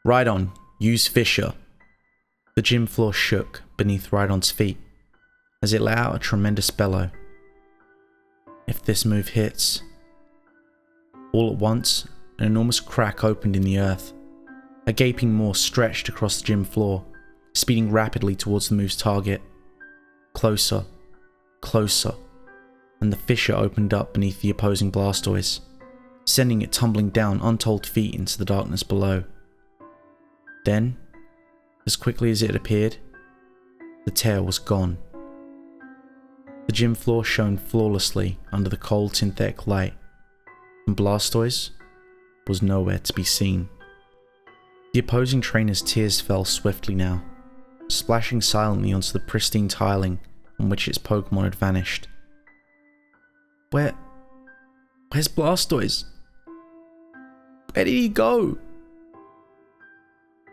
Rhydon, use Fisher. The gym floor shook beneath Rhydon's feet as it let out a tremendous bellow. If this move hits... All at once, an enormous crack opened in the earth. A gaping maw stretched across the gym floor, speeding rapidly towards the move's target. Closer, closer, and the fissure opened up beneath the opposing Blastoise, sending it tumbling down untold feet into the darkness below. Then, as quickly as it had appeared, the tear was gone. The gym floor shone flawlessly under the cold synthetic light, and Blastoise was nowhere to be seen. The opposing trainer's tears fell swiftly now, splashing silently onto the pristine tiling on which its Pokemon had vanished. Where's Blastoise? Where did he go?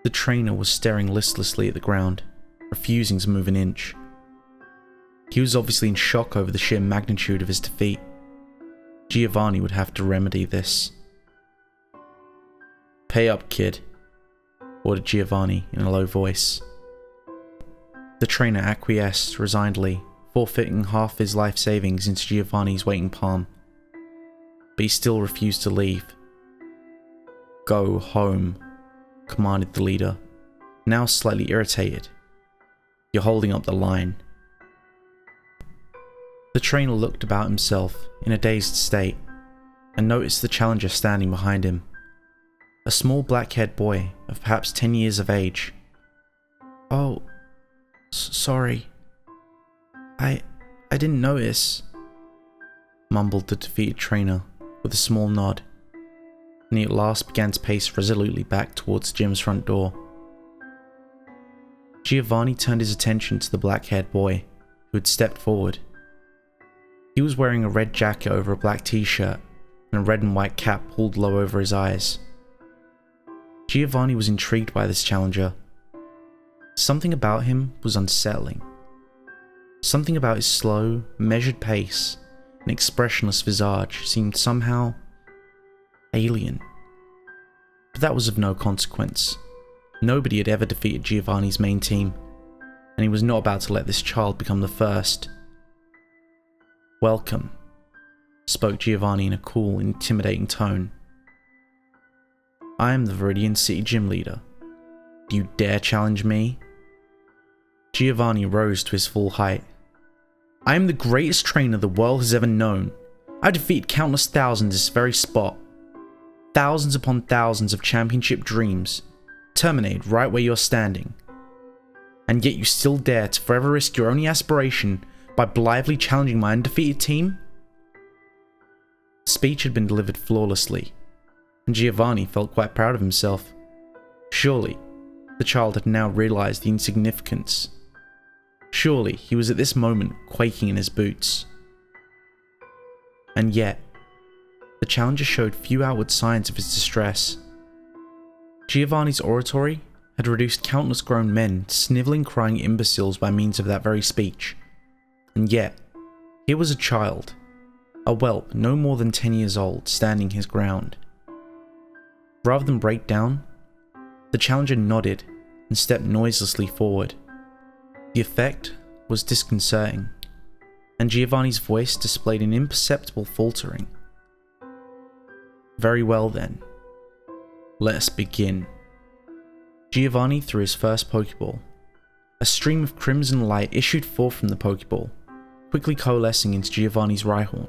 The trainer was staring listlessly at the ground, refusing to move an inch. He was obviously in shock over the sheer magnitude of his defeat. Giovanni would have to remedy this. "Pay up, kid," ordered Giovanni in a low voice. The trainer acquiesced resignedly, forfeiting half his life savings into Giovanni's waiting palm. But he still refused to leave. "Go home," commanded the leader, now slightly irritated. "You're holding up the line." The trainer looked about himself in a dazed state and noticed the challenger standing behind him. A small black-haired boy of perhaps 10 years of age. "Oh, sorry. I didn't notice," mumbled the defeated trainer with a small nod, and he at last began to pace resolutely back towards the gym's front door. Giovanni turned his attention to the black-haired boy, who had stepped forward. He was wearing a red jacket over a black t-shirt and a red and white cap pulled low over his eyes. Giovanni was intrigued by this challenger. Something about him was unsettling. Something about his slow, measured pace and expressionless visage seemed somehow alien. But that was of no consequence. Nobody had ever defeated Giovanni's main team, and he was not about to let this child become the first. "Welcome," spoke Giovanni in a cool, intimidating tone. "I am the Viridian City Gym Leader. Do you dare challenge me?" Giovanni rose to his full height. "I am the greatest trainer the world has ever known. I defeated countless thousands in this very spot. Thousands upon thousands of championship dreams, terminated right where you're standing. And yet you still dare to forever risk your only aspiration by blithely challenging my undefeated team?" The speech had been delivered flawlessly, and Giovanni felt quite proud of himself. Surely, the child had now realized the insignificance. Surely, he was at this moment quaking in his boots. And yet, the challenger showed few outward signs of his distress. Giovanni's oratory had reduced countless grown men to snivelling, crying imbeciles by means of that very speech. And yet, here was a child, a whelp no more than 10 years old, standing his ground. Rather than break down, the challenger nodded and stepped noiselessly forward. The effect was disconcerting, and Giovanni's voice displayed an imperceptible faltering. "Very well then. Let us begin." Giovanni threw his first Pokeball. A stream of crimson light issued forth from the Pokeball, quickly coalescing into Giovanni's Rhyhorn.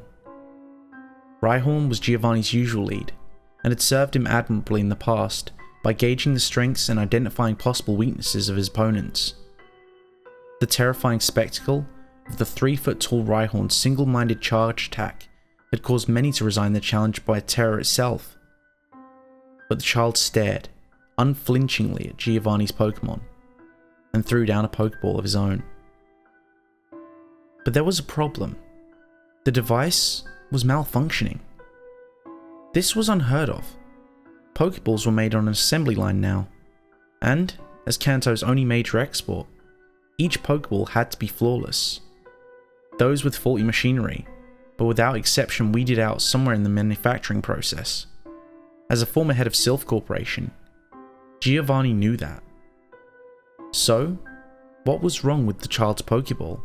Rhyhorn was Giovanni's usual lead, and had served him admirably in the past by gauging the strengths and identifying possible weaknesses of his opponents. The terrifying spectacle of the 3-foot-tall Rhyhorn's single-minded charge attack had caused many to resign their challenge by terror itself. But the child stared unflinchingly at Giovanni's Pokemon, and threw down a Pokeball of his own. But there was a problem. The device was malfunctioning. This was unheard of. Pokeballs were made on an assembly line now, and, as Kanto's only major export, each Pokeball had to be flawless. Those with faulty machinery, but without exception weeded out somewhere in the manufacturing process. As a former head of Sylph Corporation, Giovanni knew that. So, what was wrong with the child's Pokeball?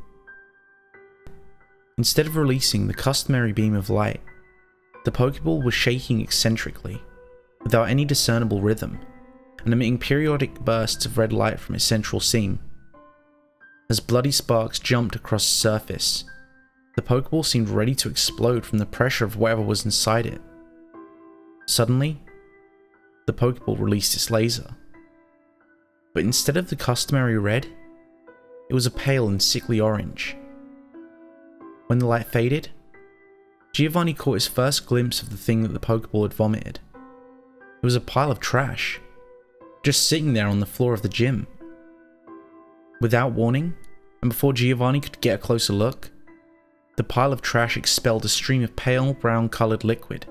Instead of releasing the customary beam of light, the Pokeball was shaking eccentrically, without any discernible rhythm, and emitting periodic bursts of red light from its central seam. As bloody sparks jumped across the surface, the Pokeball seemed ready to explode from the pressure of whatever was inside it. Suddenly, the Pokeball released its laser. But instead of the customary red, it was a pale and sickly orange. When the light faded, Giovanni caught his first glimpse of the thing that the Pokeball had vomited. It was a pile of trash, just sitting there on the floor of the gym. Without warning, and before Giovanni could get a closer look, the pile of trash expelled a stream of pale brown coloured liquid,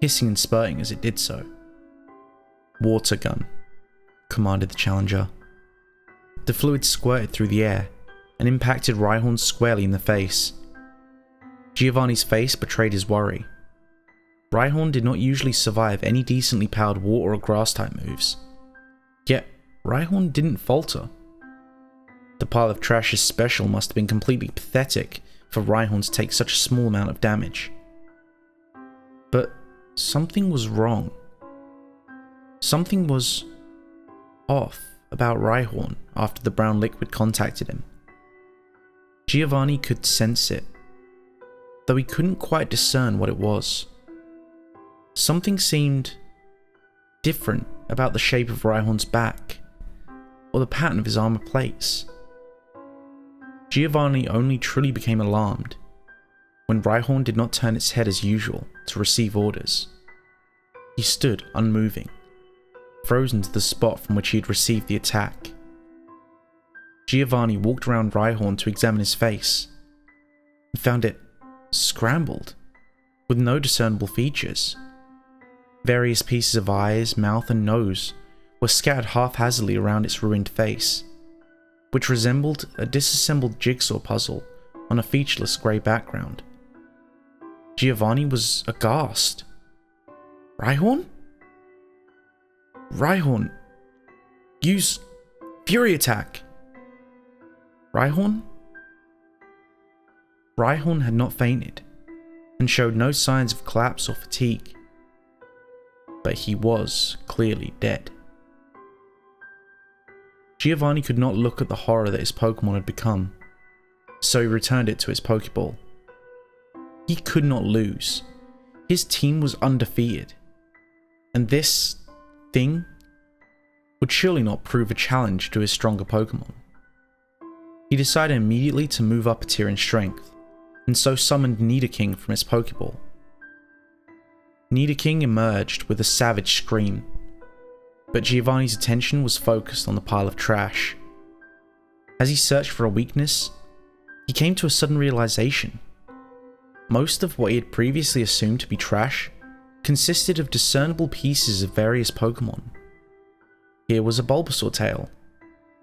hissing and spurting as it did so. "Water gun," commanded the challenger. The fluid squirted through the air and impacted Rhyhorn squarely in the face. Giovanni's face betrayed his worry. Rhyhorn did not usually survive any decently powered water or grass type moves. Yet, Rhyhorn didn't falter. The pile of trash's special must have been completely pathetic for Rhyhorn to take such a small amount of damage. But something was wrong. Something was off about Rhyhorn after the brown liquid contacted him. Giovanni could sense it, though he couldn't quite discern what it was. Something seemed different about the shape of Rhyhorn's back, or the pattern of his armor plates. Giovanni only truly became alarmed when Rhyhorn did not turn its head as usual to receive orders. He stood unmoving, frozen to the spot from which he had received the attack. Giovanni walked around Rhyhorn to examine his face, and found it scrambled, with no discernible features. Various pieces of eyes, mouth and nose were scattered haphazardly around its ruined face, which resembled a disassembled jigsaw puzzle on a featureless grey background. Giovanni was aghast. "Rhyhorn? Rhyhorn, use Fury Attack!" Rhyhorn? Rhyhorn had not fainted, and showed no signs of collapse or fatigue. But he was clearly dead. Giovanni could not look at the horror that his Pokemon had become, so he returned it to his Pokeball. He could not lose. His team was undefeated, and this thing would surely not prove a challenge to his stronger Pokemon. He decided immediately to move up a tier in strength, and so summoned Nidoking from his Pokeball. Nidoking emerged with a savage scream, but Giovanni's attention was focused on the pile of trash. As he searched for a weakness, he came to a sudden realization. Most of what he had previously assumed to be trash consisted of discernible pieces of various Pokemon. Here was a Bulbasaur tail,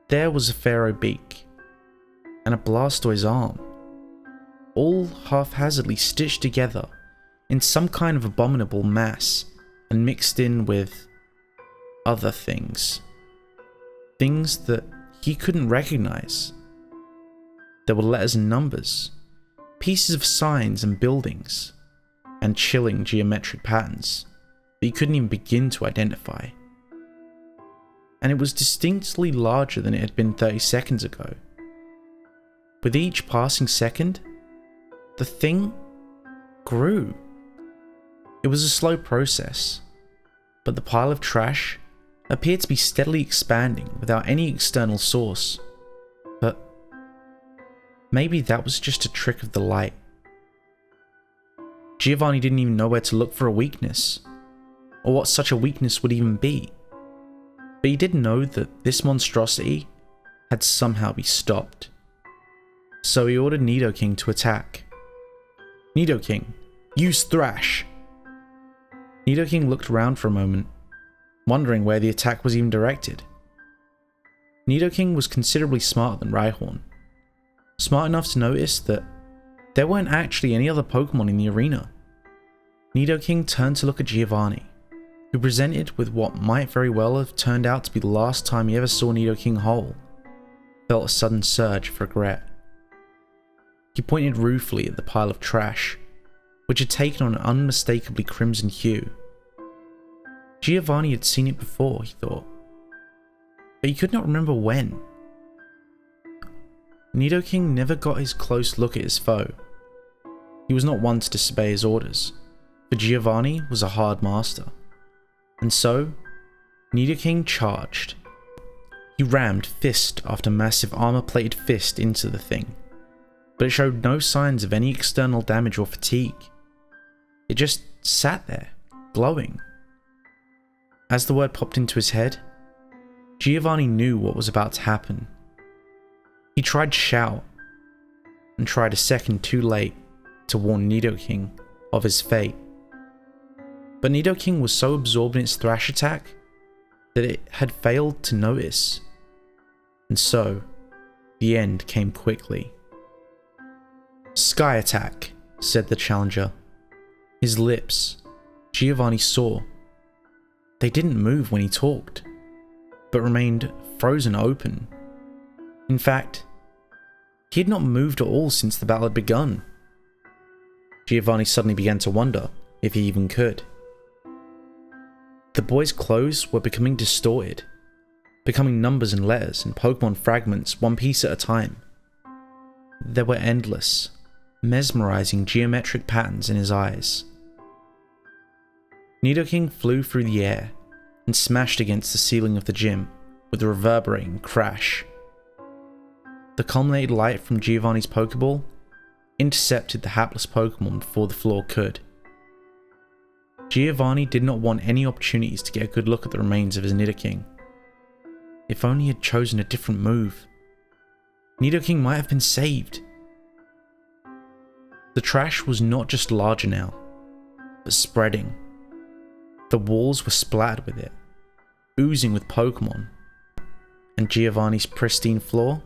there was a Pharaoh beak, and a Blastoise arm, all haphazardly stitched together in some kind of abominable mass and mixed in with other things. Things that he couldn't recognize. There were letters and numbers, pieces of signs and buildings, and chilling geometric patterns that he couldn't even begin to identify. And it was distinctly larger than it had been 30 seconds ago. With each passing second, the thing grew. It was a slow process, but the pile of trash appeared to be steadily expanding without any external source. But maybe that was just a trick of the light. Giovanni didn't even know where to look for a weakness, or what such a weakness would even be. But he did know that this monstrosity had somehow be stopped. So he ordered Nidoking to attack. "Nidoking, use Thrash!" Nidoking looked around for a moment, wondering where the attack was even directed. Nidoking was considerably smarter than Rhyhorn, smart enough to notice that there weren't actually any other Pokemon in the arena. Nidoking turned to look at Giovanni, who presented with what might very well have turned out to be the last time he ever saw Nidoking whole, felt a sudden surge of regret. He pointed ruefully at the pile of trash, which had taken on an unmistakably crimson hue. Giovanni had seen it before, he thought, but he could not remember when. Nidoking never got his close look at his foe. He was not one to disobey his orders, for Giovanni was a hard master. And so, Nidoking charged. He rammed fist after massive armor-plated fist into the thing, but it showed no signs of any external damage or fatigue. It just sat there, glowing. As the word popped into his head, Giovanni knew what was about to happen. He tried to shout, and tried a second too late to warn Nidoking of his fate. But Nidoking was so absorbed in its thrash attack that it had failed to notice. And so, the end came quickly. "Sky attack," said the challenger. His lips, Giovanni saw. They didn't move when he talked, but remained frozen open. In fact, he had not moved at all since the battle had begun. Giovanni suddenly began to wonder if he even could. The boy's clothes were becoming distorted, becoming numbers and letters and Pokemon fragments one piece at a time. There were endless, mesmerizing geometric patterns in his eyes. Nidoking flew through the air and smashed against the ceiling of the gym with a reverberating crash. The culminated light from Giovanni's Pokeball intercepted the hapless Pokemon before the floor could. Giovanni did not want any opportunities to get a good look at the remains of his Nidoking. If only he had chosen a different move, Nidoking might have been saved. The trash was not just larger now, but spreading. The walls were splattered with it, oozing with Pokemon, and Giovanni's pristine floor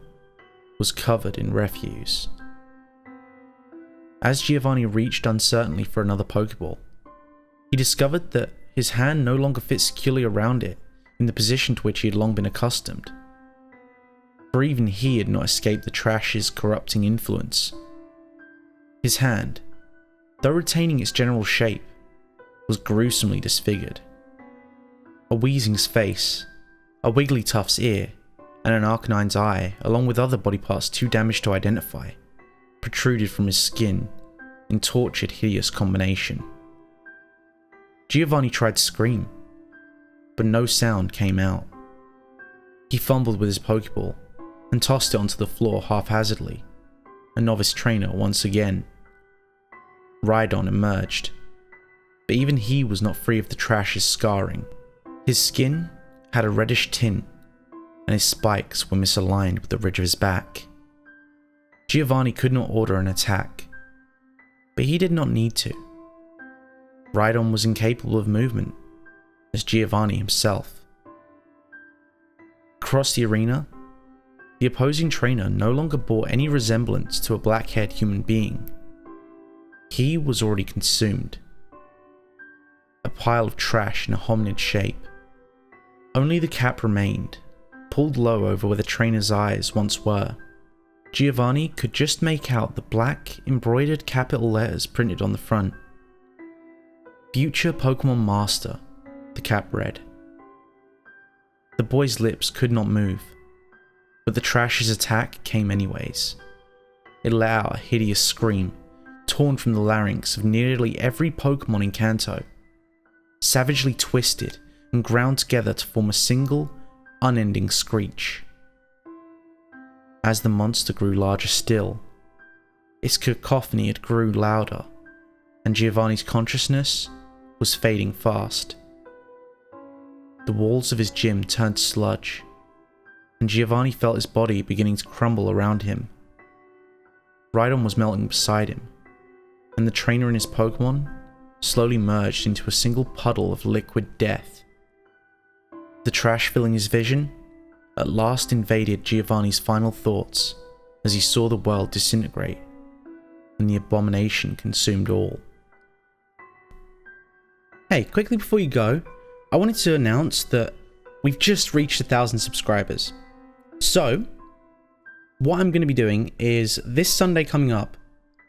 was covered in refuse. As Giovanni reached uncertainly for another Pokeball, he discovered that his hand no longer fit securely around it in the position to which he had long been accustomed. For even he had not escaped the trash's corrupting influence. His hand, though retaining its general shape, was gruesomely disfigured. A Weezing's face, a Wigglytuff's ear, and an Arcanine's eye, along with other body parts too damaged to identify, protruded from his skin in tortured, hideous combination. Giovanni tried to scream, but no sound came out. He fumbled with his Pokeball and tossed it onto the floor haphazardly, a novice trainer once again. Rhydon emerged, but even he was not free of the trash's scarring. His skin had a reddish tint, and his spikes were misaligned with the ridge of his back. Giovanni could not order an attack, but he did not need to. Rhydon was incapable of movement, as Giovanni himself. Across the arena, the opposing trainer no longer bore any resemblance to a black-haired human being. He was already consumed. A pile of trash in a hominid shape. Only the cap remained, pulled low over where the trainer's eyes once were. Giovanni could just make out the black, embroidered capital letters printed on the front. "Future Pokemon Master," the cap read. The boy's lips could not move, but the trash's attack came anyways. It let out a hideous scream, torn from the larynx of nearly every Pokemon in Kanto, savagely twisted and ground together to form a single, unending screech. As the monster grew larger still, its cacophony grew louder, and Giovanni's consciousness was fading fast. The walls of his gym turned to sludge, and Giovanni felt his body beginning to crumble around him. Rhydon was melting beside him, and the trainer and his Pokemon slowly merged into a single puddle of liquid death. The trash filling his vision at last invaded Giovanni's final thoughts as he saw the world disintegrate, and the abomination consumed all. Hey, quickly before you go, I wanted to announce that we've just reached 1,000 subscribers. So, what I'm going to be doing is this Sunday coming up,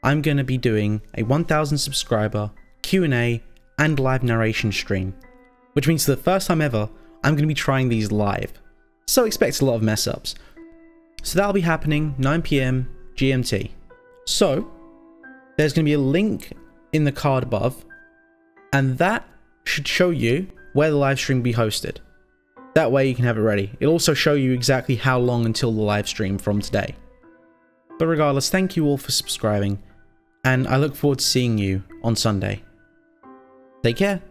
I'm going to be doing a 1,000 subscriber Q&A and live narration stream, which means for the first time ever, I'm going to be trying these live. So expect a lot of mess ups. So that'll be happening 9 PM GMT. So there's going to be a link in the card above, and that should show you where the live stream will be hosted. That way you can have it ready. It'll also show you exactly how long until the live stream from today. But regardless, thank you all for subscribing, and I look forward to seeing you on Sunday. Take care.